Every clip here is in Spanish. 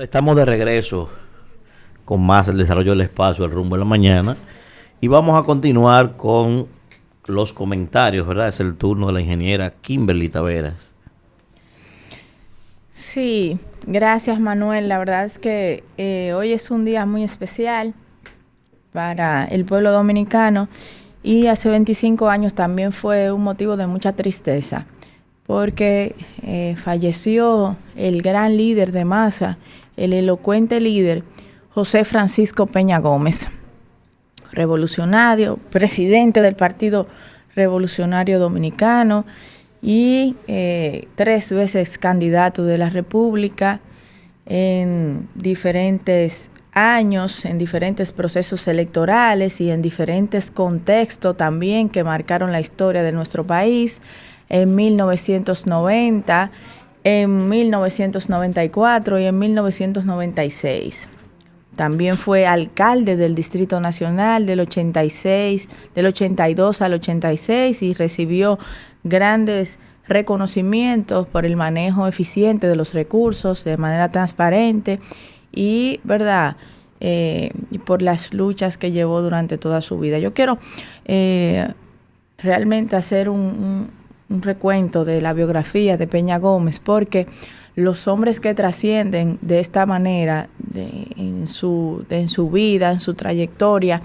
Estamos de regreso con más el desarrollo del espacio, el rumbo de la mañana. Y vamos a continuar con los comentarios, ¿verdad? Es el turno de la ingeniera Kimberly Taveras. Sí, gracias Manuel. La verdad es que hoy es un día muy especial para el pueblo dominicano y hace 25 años también fue un motivo de mucha tristeza porque falleció el gran líder de masa, el elocuente líder José Francisco Peña Gómez, revolucionario, presidente del Partido Revolucionario Dominicano y 3 veces candidato de la República en diferentes años, en diferentes procesos electorales y en diferentes contextos también que marcaron la historia de nuestro país, en 1990, en 1994 y en 1996. También fue alcalde del Distrito Nacional del 82 al 86 y recibió grandes reconocimientos por el manejo eficiente de los recursos de manera transparente y, ¿verdad? Y por las luchas que llevó durante toda su vida. Yo quiero realmente hacer un recuento de la biografía de Peña Gómez, porque los hombres que trascienden de esta manera en su vida, en su trayectoria,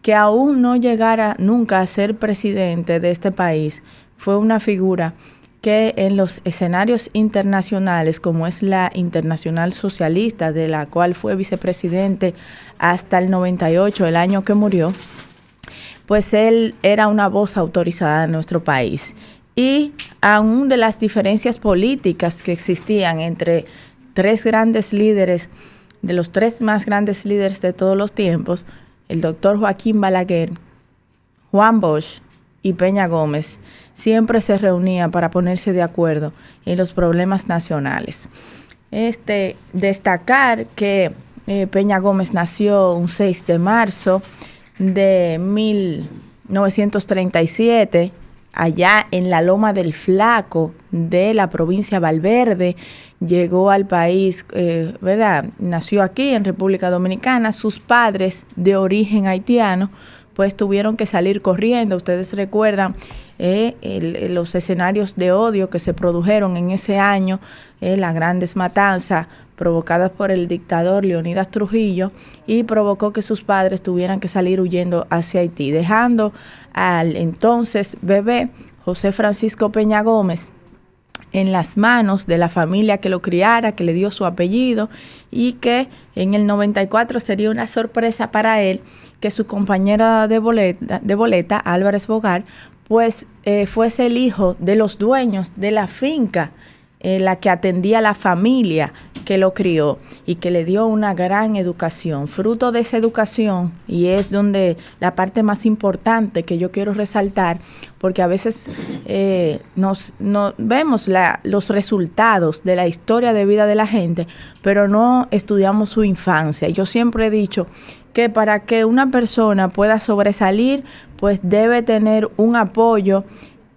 que aún no llegara nunca a ser presidente de este país, fue una figura que en los escenarios internacionales, como es la Internacional Socialista, de la cual fue vicepresidente hasta el 98, el año que murió, pues él era una voz autorizada en nuestro país. Y aún de las diferencias políticas que existían entre 3 grandes líderes, de los 3 más grandes líderes de todos los tiempos, el doctor Joaquín Balaguer, Juan Bosch y Peña Gómez, siempre se reunían para ponerse de acuerdo en los problemas nacionales. Destacar que Peña Gómez nació un 6 de marzo de 1937, allá en la Loma del Flaco de la provincia Valverde. Llegó al país, ¿verdad? Nació aquí en República Dominicana. Sus padres, de origen haitiano, pues tuvieron que salir corriendo. Ustedes recuerdan los escenarios de odio que se produjeron en ese año, las grandes matanzas provocadas por el dictador Leonidas Trujillo, y provocó que sus padres tuvieran que salir huyendo hacia Haití, dejando al entonces bebé José Francisco Peña Gómez en las manos de la familia que lo criara, que le dio su apellido, y que en el 94 sería una sorpresa para él que su compañera de boleta, Álvarez Bogar, pues fuese el hijo de los dueños de la finca, la que atendía a la familia que lo crió y que le dio una gran educación. Fruto de esa educación, y es donde la parte más importante que yo quiero resaltar, porque a veces no vemos los resultados de la historia de vida de la gente, pero no estudiamos su infancia. Yo siempre he dicho que para que una persona pueda sobresalir, pues debe tener un apoyo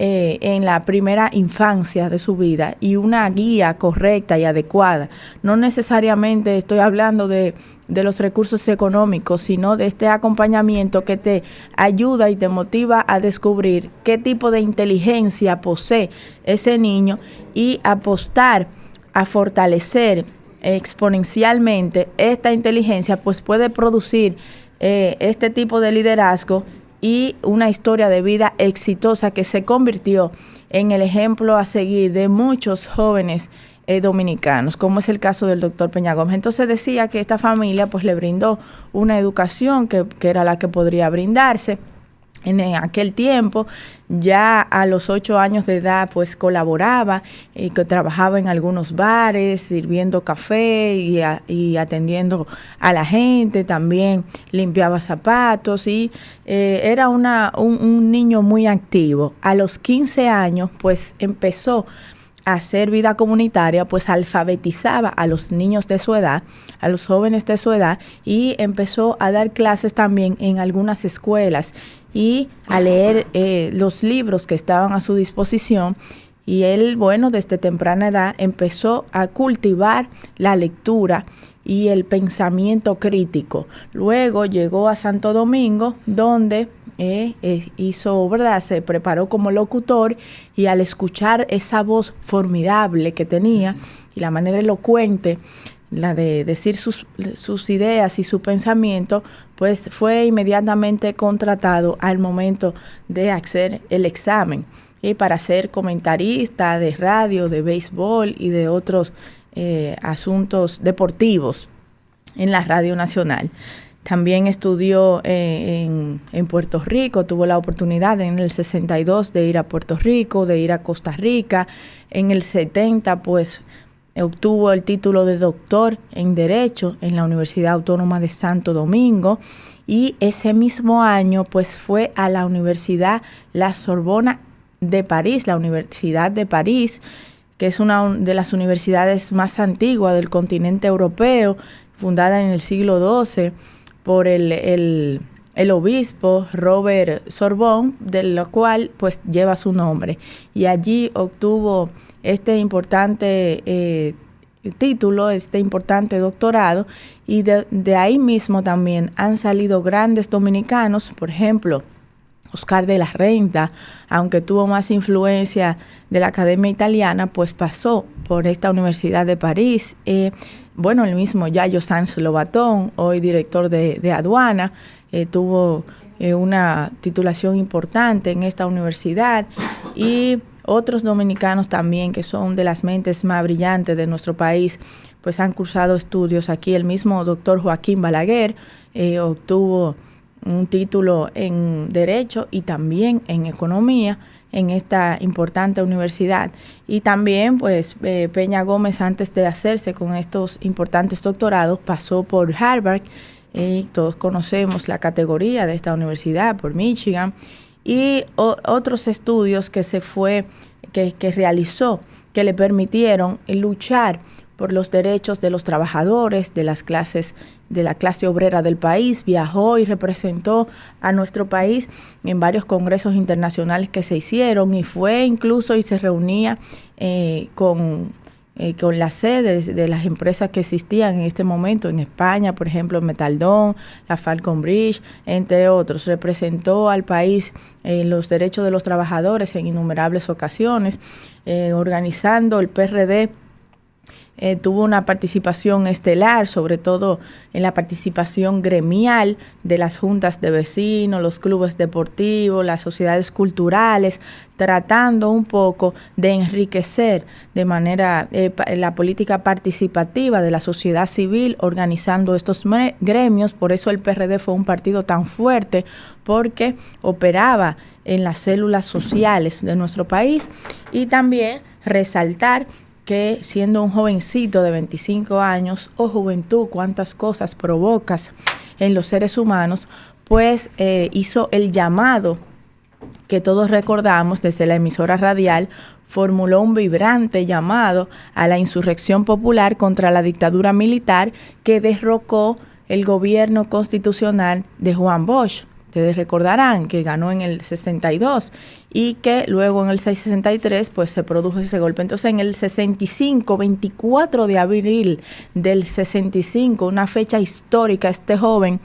en la primera infancia de su vida y una guía correcta y adecuada. No necesariamente estoy hablando de los recursos económicos, sino de este acompañamiento que te ayuda y te motiva a descubrir qué tipo de inteligencia posee ese niño y apostar a fortalecer exponencialmente esta inteligencia, pues puede producir este tipo de liderazgo y una historia de vida exitosa que se convirtió en el ejemplo a seguir de muchos jóvenes dominicanos, como es el caso del doctor Peña Gómez. Entonces decía que esta familia pues le brindó una educación que era la que podría brindarse en aquel tiempo. Ya a los 8 años de edad pues colaboraba y que trabajaba en algunos bares sirviendo café y atendiendo a la gente. También limpiaba zapatos y era un niño muy activo. A los 15 años pues empezó a hacer vida comunitaria, pues alfabetizaba a los niños de su edad, a los jóvenes de su edad, y empezó a dar clases también en algunas escuelas y a leer los libros que estaban a su disposición. Y él, bueno, desde temprana edad empezó a cultivar la lectura y el pensamiento crítico. Luego llegó a Santo Domingo, donde hizo, ¿verdad? Se preparó como locutor, y al escuchar esa voz formidable que tenía y la manera elocuente, la de decir sus ideas y su pensamiento, pues fue inmediatamente contratado al momento de hacer el examen, y para ser comentarista de radio, de béisbol y de otros asuntos deportivos en la Radio Nacional. También estudió en Puerto Rico, tuvo la oportunidad en el 62 de ir a Puerto Rico, de ir a Costa Rica. En el 70 pues obtuvo el título de doctor en Derecho en la Universidad Autónoma de Santo Domingo, y ese mismo año pues fue a la Universidad La Sorbona de París, la Universidad de París, que es una de las universidades más antiguas del continente europeo, fundada en el siglo XII por el obispo Robert Sorbonne, de lo cual pues lleva su nombre. Y allí obtuvo este importante título, este importante doctorado, y de ahí mismo también han salido grandes dominicanos, por ejemplo, Oscar de la Renta, aunque tuvo más influencia de la Academia Italiana, pues pasó por esta Universidad de París. Bueno, el mismo Yayo Sanz Lobatón, hoy director de aduana, tuvo una titulación importante en esta universidad, y otros dominicanos también, que son de las mentes más brillantes de nuestro país, pues han cursado estudios aquí. El mismo doctor Joaquín Balaguer obtuvo un título en Derecho y también en Economía en esta importante universidad. Y también pues Peña Gómez, antes de hacerse con estos importantes doctorados, pasó por Harvard, todos conocemos la categoría de esta universidad, por Michigan, y otros estudios que realizó, que le permitieron luchar por los derechos de los trabajadores, de la clase obrera del país. Viajó y representó a nuestro país en varios congresos internacionales que se hicieron, y fue incluso y se reunía con las sedes de las empresas que existían en este momento en España, por ejemplo, Metaldón, la Falcon Bridge, entre otros. Representó al país en los derechos de los trabajadores en innumerables ocasiones, organizando el PRD. Tuvo una participación estelar, sobre todo en la participación gremial de las juntas de vecinos, los clubes deportivos, las sociedades culturales, tratando un poco de enriquecer de manera la política participativa de la sociedad civil, organizando estos gremios. Por eso el PRD fue un partido tan fuerte, porque operaba en las células sociales de nuestro país. Y también resaltar que siendo un jovencito de 25 años, juventud, cuántas cosas provocas en los seres humanos, pues hizo el llamado que todos recordamos desde la emisora radial, formuló un vibrante llamado a la insurrección popular contra la dictadura militar que derrocó el gobierno constitucional de Juan Bosch. Ustedes recordarán que ganó en el 62 y que luego en el 63 pues se produjo ese golpe. Entonces en el 65, 24 de abril del 65, una fecha histórica, este joven,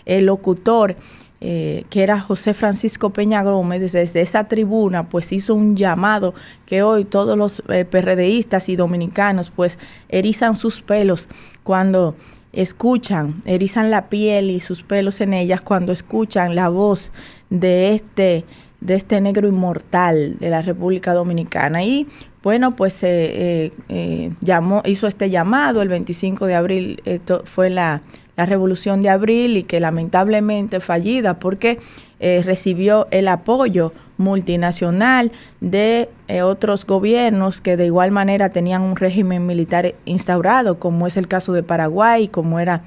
el locutor, que era José Francisco Peña Gómez, desde esa tribuna pues hizo un llamado que hoy todos los PRDistas y dominicanos pues erizan sus pelos cuando erizan la piel y sus pelos en ellas cuando escuchan la voz de este negro inmortal de la República Dominicana. Y bueno, pues hizo este llamado. El 25 de abril fue la Revolución de Abril, y que lamentablemente fallida, porque recibió el apoyo multinacional de otros gobiernos que de igual manera tenían un régimen militar instaurado, como es el caso de Paraguay, como era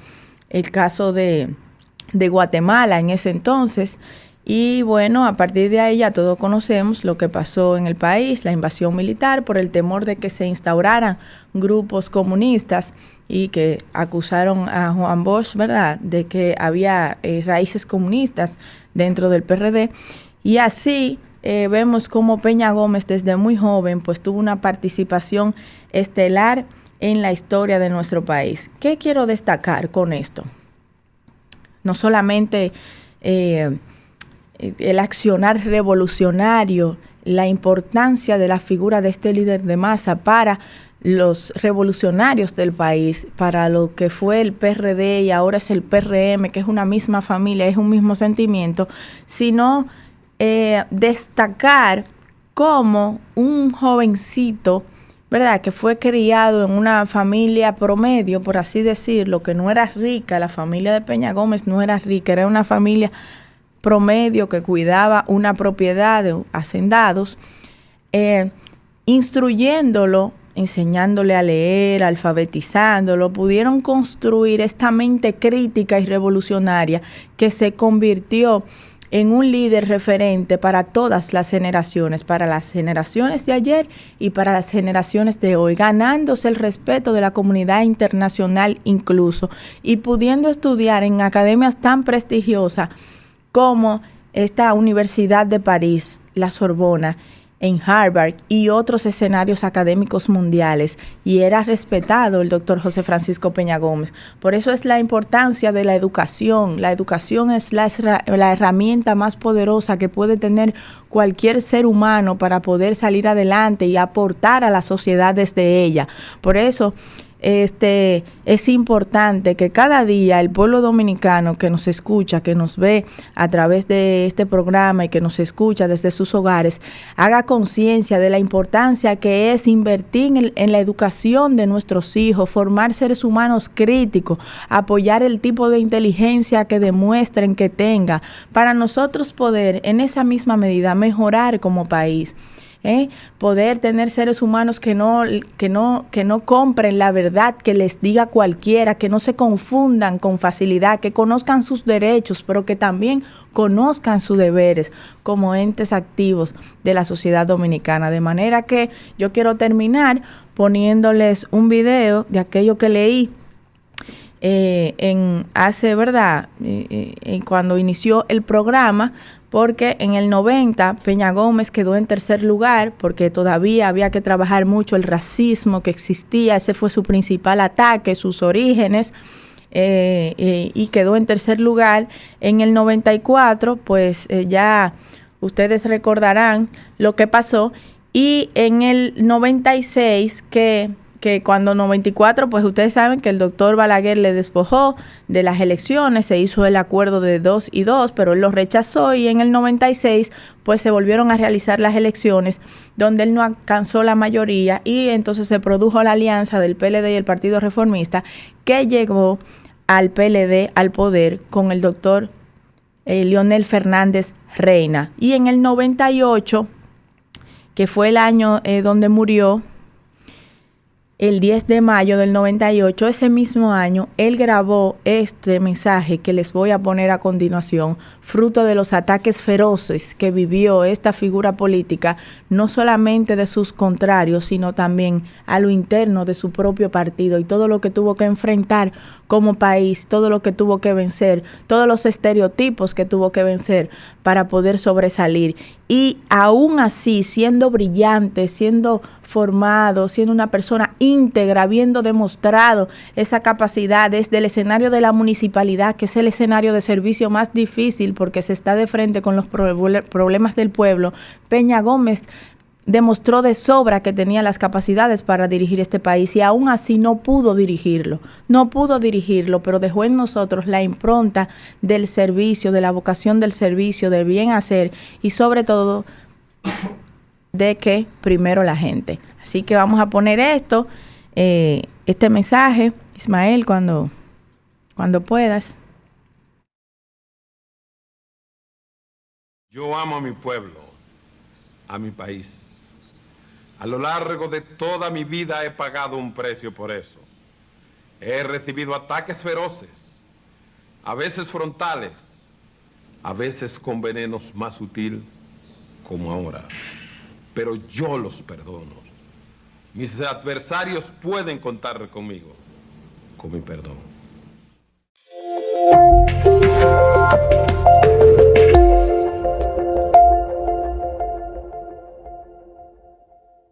el caso de Guatemala en ese entonces. Y bueno, a partir de ahí ya todos conocemos lo que pasó en el país, la invasión militar, por el temor de que se instauraran grupos comunistas y que acusaron a Juan Bosch, ¿verdad?, de que había raíces comunistas dentro del PRD. Y así vemos cómo Peña Gómez desde muy joven pues tuvo una participación estelar en la historia de nuestro país. ¿Qué quiero destacar con esto? No solamente el accionar revolucionario, la importancia de la figura de este líder de masa para los revolucionarios del país, para lo que fue el PRD y ahora es el PRM, que es una misma familia, es un mismo sentimiento, sino destacar cómo un jovencito, ¿verdad?, que fue criado en una familia promedio, por así decirlo, que no era rica, la familia de Peña Gómez no era rica, era una familia promedio que cuidaba una propiedad de hacendados, instruyéndolo, enseñándole a leer, alfabetizándolo, pudieron construir esta mente crítica y revolucionaria que se convirtió en un líder referente para todas las generaciones, para las generaciones de ayer y para las generaciones de hoy, ganándose el respeto de la comunidad internacional incluso, y pudiendo estudiar en academias tan prestigiosas como esta Universidad de París, la Sorbona, en Harvard y otros escenarios académicos mundiales, y era respetado el doctor José Francisco Peña Gómez. Por eso es la importancia de la educación. La educación es la herramienta más poderosa que puede tener cualquier ser humano para poder salir adelante y aportar a la sociedad desde ella. Por eso es importante que cada día el pueblo dominicano que nos escucha, que nos ve a través de este programa y que nos escucha desde sus hogares, haga conciencia de la importancia que es invertir en la educación de nuestros hijos, formar seres humanos críticos, apoyar el tipo de inteligencia que demuestren que tenga, para nosotros poder en esa misma medida mejorar como país. Poder tener seres humanos que no compren la verdad que les diga cualquiera, que no se confundan con facilidad, que conozcan sus derechos, pero que también conozcan sus deberes como entes activos de la sociedad dominicana. De manera que yo quiero terminar poniéndoles un video de aquello que leí cuando inició el programa, porque en el 90 Peña Gómez quedó en tercer lugar porque todavía había que trabajar mucho el racismo que existía. Ese fue su principal ataque, sus orígenes, y quedó en tercer lugar. En el 94, pues ya ustedes recordarán lo que pasó, y en el 96 que cuando 94, pues ustedes saben que el doctor Balaguer le despojó de las elecciones, se hizo el acuerdo de 2 y 2, pero él lo rechazó, y en el 96 pues se volvieron a realizar las elecciones donde él no alcanzó la mayoría, y entonces se produjo la alianza del PLD y el Partido Reformista, que llegó al PLD al poder con el doctor Leonel Fernández Reina. Y en el 98, que fue el año donde murió, el 10 de mayo del 98, ese mismo año, él grabó este mensaje que les voy a poner a continuación, fruto de los ataques feroces que vivió esta figura política, no solamente de sus contrarios, sino también a lo interno de su propio partido, y todo lo que tuvo que enfrentar como país, todo lo que tuvo que vencer, todos los estereotipos que tuvo que vencer para poder sobresalir. Y aún así, siendo brillante, siendo formado, siendo una persona íntegra, habiendo demostrado esa capacidad desde el escenario de la municipalidad, que es el escenario de servicio más difícil porque se está de frente con los problemas del pueblo, Peña Gómez demostró de sobra que tenía las capacidades para dirigir este país, y aún así no pudo dirigirlo, pero dejó en nosotros la impronta del servicio, de la vocación del servicio, del bien hacer, y sobre todo de que primero la gente. Así que vamos a poner este mensaje, Ismael, cuando puedas. Yo amo a mi pueblo, a mi país. A lo largo de toda mi vida he pagado un precio por eso. He recibido ataques feroces, a veces frontales, a veces con venenos más sutil, como ahora. Pero yo los perdono. Mis adversarios pueden contar conmigo, con mi perdón.